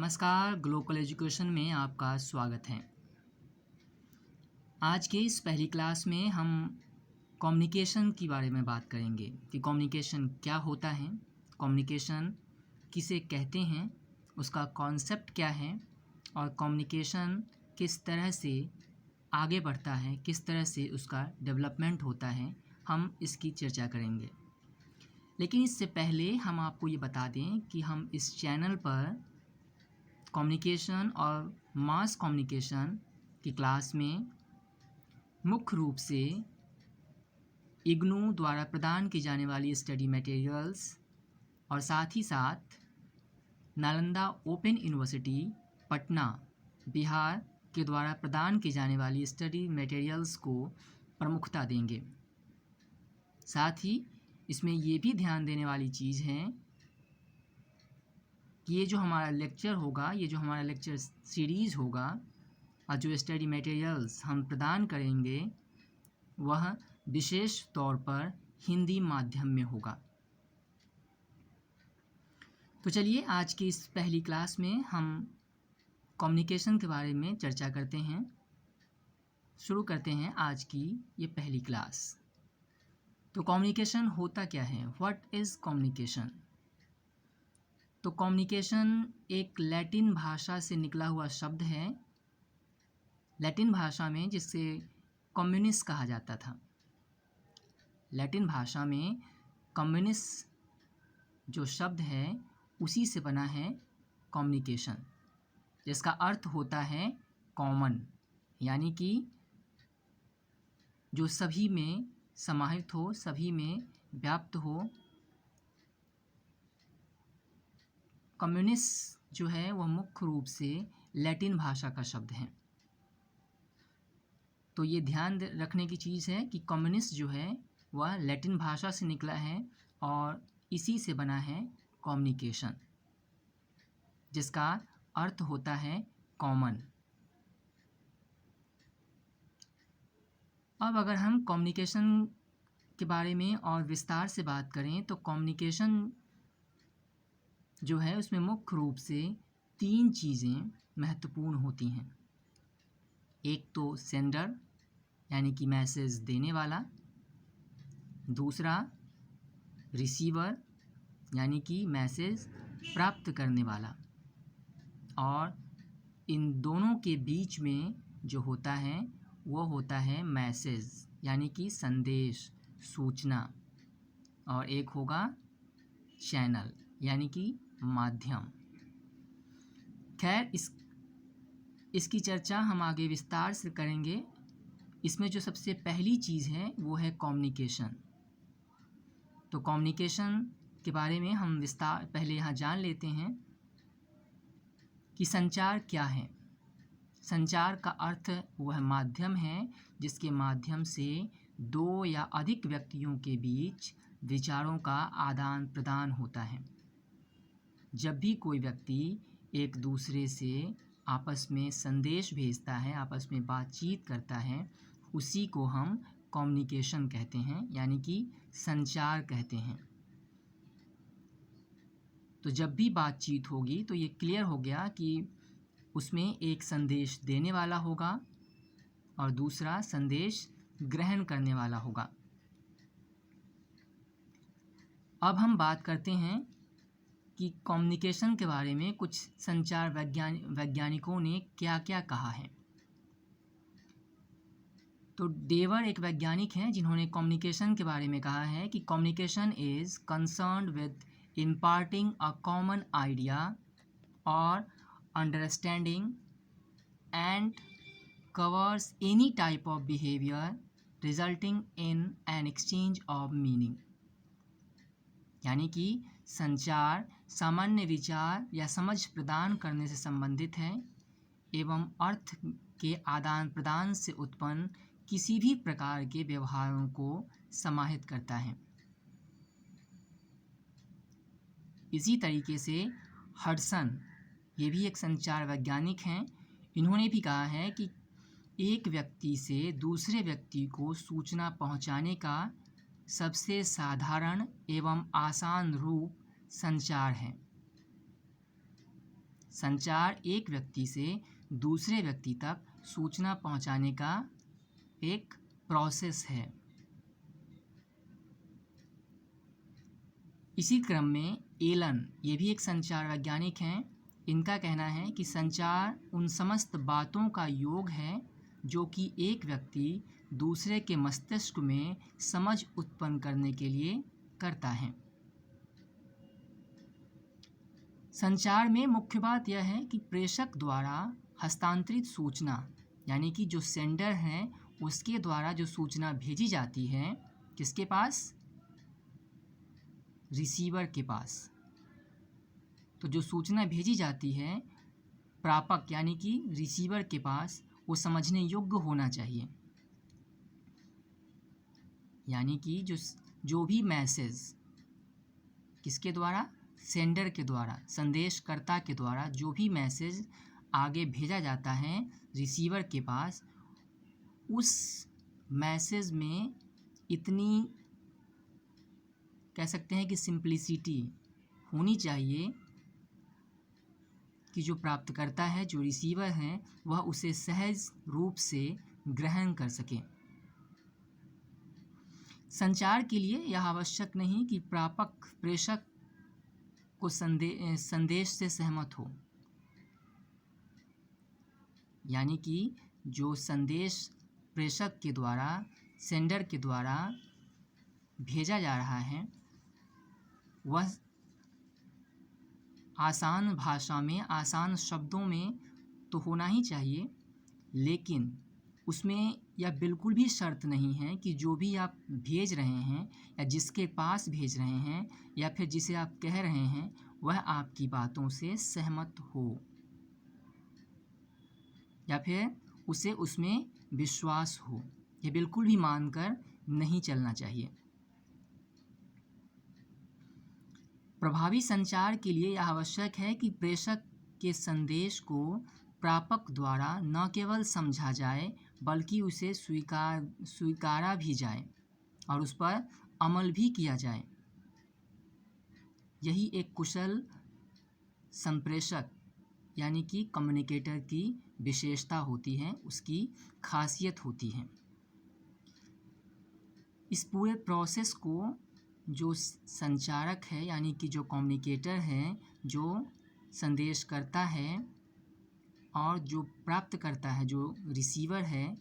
नमस्कार, global education में आपका स्वागत है। आज के इस पहली क्लास में हम कम्युनिकेशन के बारे में बात करेंगे कि कम्युनिकेशन क्या होता है, कम्युनिकेशन किसे कहते हैं, उसका कॉन्सेप्ट क्या है और कम्युनिकेशन किस तरह से आगे बढ़ता है, किस तरह से उसका डेवलपमेंट होता है, हम इसकी चर्चा करेंगे। लेकिन इससे पहले हम आपको ये बता दें कि हम इस चैनल पर कम्युनिकेशन और मास कम्युनिकेशन की क्लास में मुख्य रूप से इग्नू द्वारा प्रदान की जाने वाली स्टडी मटेरियल्स और साथ ही साथ नालंदा ओपन यूनिवर्सिटी पटना बिहार के द्वारा प्रदान की जाने वाली स्टडी मटेरियल्स को प्रमुखता देंगे। साथ ही इसमें ये भी ध्यान देने वाली चीज़ है कि ये जो हमारा लेक्चर होगा, ये जो हमारा लेक्चर सीरीज़ होगा और जो स्टडी मटेरियल्स हम प्रदान करेंगे वह विशेष तौर पर हिंदी माध्यम में होगा। तो चलिए आज की इस पहली क्लास में हम कम्युनिकेशन के बारे में चर्चा करते हैं। शुरू करते हैं आज की ये पहली क्लास। तो कम्युनिकेशन होता क्या है? What is communication? तो कम्युनिकेशन एक लैटिन भाषा से निकला हुआ शब्द है, लैटिन भाषा में जिसे कम्युनिस कहा जाता था। लैटिन भाषा में कम्युनिस जो शब्द है उसी से बना है कम्युनिकेशन, जिसका अर्थ होता है कॉमन, यानी कि जो सभी में समाहित हो, सभी में व्याप्त हो। कम्युनिस्ट जो है वह मुख्य रूप से लैटिन भाषा का शब्द है। तो ये ध्यान रखने की चीज़ है कि कम्युनिस्ट जो है वह लैटिन भाषा से निकला है और इसी से बना है कम्युनिकेशन, जिसका अर्थ होता है कॉमन। अब अगर हम कम्युनिकेशन के बारे में और विस्तार से बात करें तो कम्युनिकेशन जो है उसमें मुख्य रूप से 3 चीज़ें महत्वपूर्ण होती हैं। एक तो सेंडर यानी कि मैसेज देने वाला, दूसरा रिसीवर यानी कि मैसेज प्राप्त करने वाला, और इन दोनों के बीच में जो होता है वो होता है मैसेज यानी कि संदेश, सूचना, और एक होगा चैनल यानी कि माध्यम। खैर इसकी चर्चा हम आगे विस्तार से करेंगे। इसमें जो सबसे पहली चीज़ है वो है कम्युनिकेशन। तो कम्युनिकेशन के बारे में हम विस्तार पहले यहाँ जान लेते हैं कि संचार क्या है। संचार का अर्थ वह माध्यम है जिसके माध्यम से 2 या अधिक व्यक्तियों के बीच विचारों का आदान प्रदान होता है। जब भी कोई व्यक्ति एक दूसरे से आपस में संदेश भेजता है, आपस में बातचीत करता है, उसी को हम कम्युनिकेशन कहते हैं, यानी कि संचार कहते हैं। तो जब भी बातचीत होगी तो ये क्लियर हो गया कि उसमें एक संदेश देने वाला होगा और दूसरा संदेश ग्रहण करने वाला होगा। अब हम बात करते हैं कि कम्युनिकेशन के बारे में कुछ संचार वैज्ञानिकों ने क्या क्या कहा है। तो डेवर एक वैज्ञानिक हैं जिन्होंने कम्युनिकेशन के बारे में कहा है कि communication is concerned with imparting a common idea और understanding and covers any type of behaviour resulting in an exchange of meaning. यानी कि संचार सामान्य विचार या समझ प्रदान करने से संबंधित है एवं अर्थ के आदान प्रदान से उत्पन्न किसी भी प्रकार के व्यवहारों को समाहित करता है। इसी तरीके से हडसन, ये भी एक संचार वैज्ञानिक हैं, इन्होंने भी कहा है कि एक व्यक्ति से दूसरे व्यक्ति को सूचना पहुंचाने का सबसे साधारण एवं आसान रूप संचार है। संचार एक व्यक्ति से दूसरे व्यक्ति तक सूचना पहुंचाने का एक प्रोसेस है। इसी क्रम में एलन, ये भी एक संचार वैज्ञानिक हैं, इनका कहना है कि संचार उन समस्त बातों का योग है जो कि एक व्यक्ति दूसरे के मस्तिष्क में समझ उत्पन्न करने के लिए करता है। संचार में मुख्य बात यह है कि प्रेषक द्वारा हस्तांतरित सूचना, यानी कि जो सेंडर है उसके द्वारा जो सूचना भेजी जाती है, किसके पास? रिसीवर के पास। तो जो सूचना भेजी जाती है प्रापक यानी कि रिसीवर के पास, वो समझने योग्य होना चाहिए। यानी कि जो भी मैसेज किसके द्वारा? सेंडर के द्वारा, संदेशकर्ता के द्वारा जो भी मैसेज आगे भेजा जाता है रिसीवर के पास, उस मैसेज में इतनी कह सकते हैं कि सिंप्लिसिटी होनी चाहिए कि जो प्राप्तकर्ता है, जो रिसीवर है, वह उसे सहज रूप से ग्रहण कर सके। संचार के लिए यह आवश्यक नहीं कि प्रापक प्रेषक को संदेश से सहमत हो। यानी कि जो संदेश प्रेषक के द्वारा, सेंडर के द्वारा भेजा जा रहा है, वह आसान भाषा में, आसान शब्दों में तो होना ही चाहिए, लेकिन उसमें यह बिल्कुल भी शर्त नहीं है कि जो भी आप भेज रहे हैं या जिसके पास भेज रहे हैं या फिर जिसे आप कह रहे हैं वह आपकी बातों से सहमत हो या फिर उसे उसमें विश्वास हो। यह बिल्कुल भी मानकर नहीं चलना चाहिए। प्रभावी संचार के लिए यह आवश्यक है कि प्रेषक के संदेश को प्रापक द्वारा न केवल समझा जाए बल्कि उसे स्वीकारा भी जाए और उस पर अमल भी किया जाए। यही एक कुशल संप्रेषक यानी कि कम्युनिकेटर की विशेषता होती है, उसकी खासियत होती है। इस पूरे प्रोसेस को जो संचारक है यानी कि जो कम्युनिकेटर है, जो संदेश करता है और जो प्राप्त करता है, जो रिसीवर है,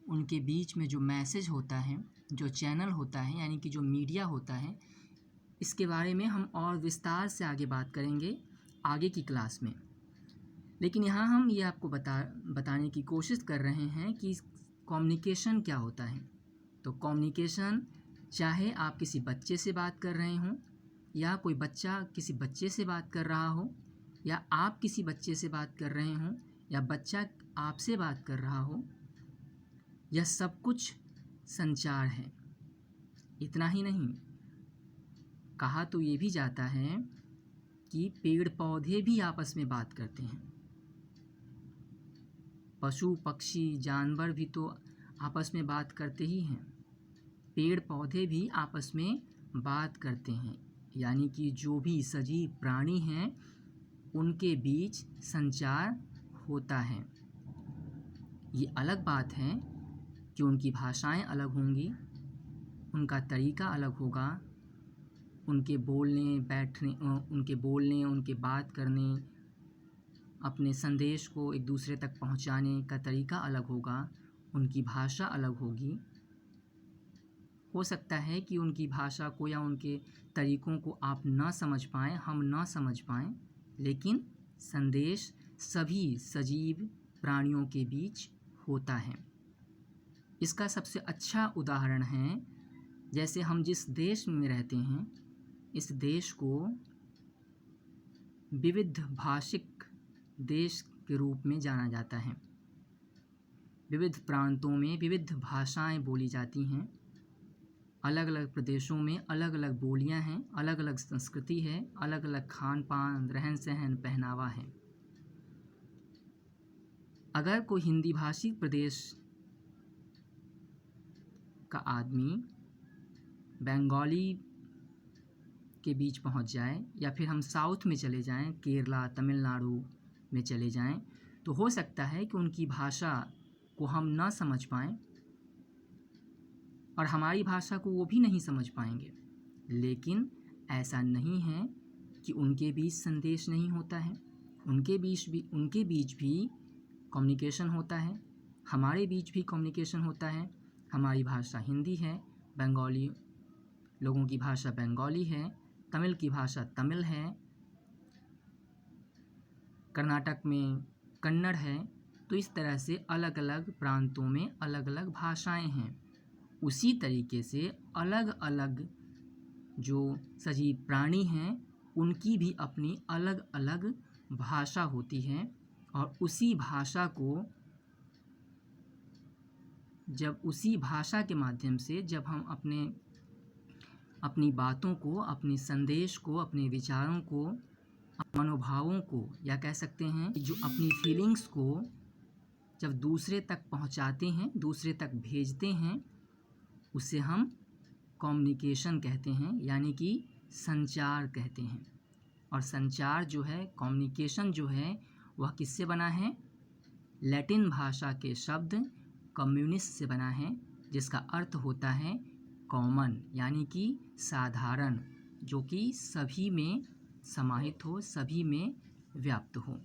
उनके बीच में जो मैसेज होता है, जो चैनल होता है यानी कि जो मीडिया होता है, इसके बारे में हम और विस्तार से आगे बात करेंगे आगे की क्लास में। लेकिन यहाँ हम ये आपको बताने की कोशिश कर रहे हैं कि कम्युनिकेशन क्या होता है। तो कम्युनिकेशन, चाहे आप किसी बच्चे से बात कर रहे हों या कोई बच्चा किसी बच्चे से बात कर रहा हो या आप किसी बच्चे से बात कर रहे हों या बच्चा आपसे बात कर रहा हो, यह सब कुछ संचार है। इतना ही नहीं, कहा तो ये भी जाता है कि पेड़ पौधे भी आपस में बात करते हैं। पशु पक्षी जानवर भी तो आपस में बात करते ही हैं। पेड़ पौधे भी आपस में बात करते हैं। यानी कि जो भी सजीव प्राणी हैं उनके बीच संचार होता है। ये अलग बात है कि उनकी भाषाएं अलग होंगी, उनका तरीका अलग होगा, उनके बोलने, उनके बात करने, अपने संदेश को एक दूसरे तक पहुंचाने का तरीका अलग होगा, उनकी भाषा अलग होगी। हो सकता है कि उनकी भाषा को या उनके तरीक़ों को आप ना समझ पाएँ, हम ना समझ पाएँ, लेकिन संदेश सभी सजीव प्राणियों के बीच होता है। इसका सबसे अच्छा उदाहरण है, जैसे हम जिस देश में रहते हैं, इस देश को विविध भाषिक देश के रूप में जाना जाता है। विविध प्रांतों में विविध भाषाएं बोली जाती हैं। अलग अलग प्रदेशों में अलग अलग बोलियां हैं, अलग अलग संस्कृति है, अलग अलग खान पान, रहन सहन, पहनावा है। अगर कोई हिंदी भाषी प्रदेश का आदमी बंगाली के बीच पहुंच जाए, या फिर हम साउथ में चले जाएं, केरला, तमिलनाडु में चले जाएं, तो हो सकता है कि उनकी भाषा को हम ना समझ पाएं और हमारी भाषा को वो भी नहीं समझ पाएंगे। लेकिन ऐसा नहीं है कि उनके बीच संदेश नहीं होता है, उनके बीच भी कम्युनिकेशन होता है, हमारे बीच भी कम्युनिकेशन होता है। हमारी भाषा हिंदी है, बंगाली लोगों की भाषा बंगाली है, तमिल की भाषा तमिल है, कर्नाटक में कन्नड़ है। तो इस तरह से अलग अलग प्रांतों में अलग अलग भाषाएं हैं। उसी तरीके से अलग अलग जो सजीव प्राणी हैं उनकी भी अपनी अलग अलग भाषा होती है, और उसी भाषा के माध्यम से जब हम अपनी बातों को, अपने संदेश को, अपने विचारों को, मनोभावों को, या कह सकते हैं जो अपनी फीलिंग्स को जब दूसरे तक पहुंचाते हैं, दूसरे तक भेजते हैं, उसे हम कम्युनिकेशन कहते हैं, यानी कि संचार कहते हैं। और संचार जो है, कम्युनिकेशन जो है, वह किससे बना है? लैटिन भाषा के शब्द कम्युनिस से बना है, जिसका अर्थ होता है कॉमन, यानी कि साधारण, जो कि सभी में समाहित हो, सभी में व्याप्त हो।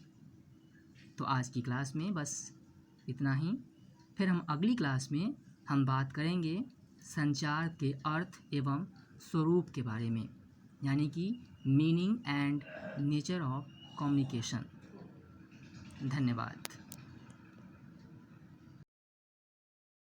तो आज की क्लास में बस इतना ही। फिर हम अगली क्लास में हम बात करेंगे संचार के अर्थ एवं स्वरूप के बारे में, यानी कि meaning and nature of communication. धन्यवाद।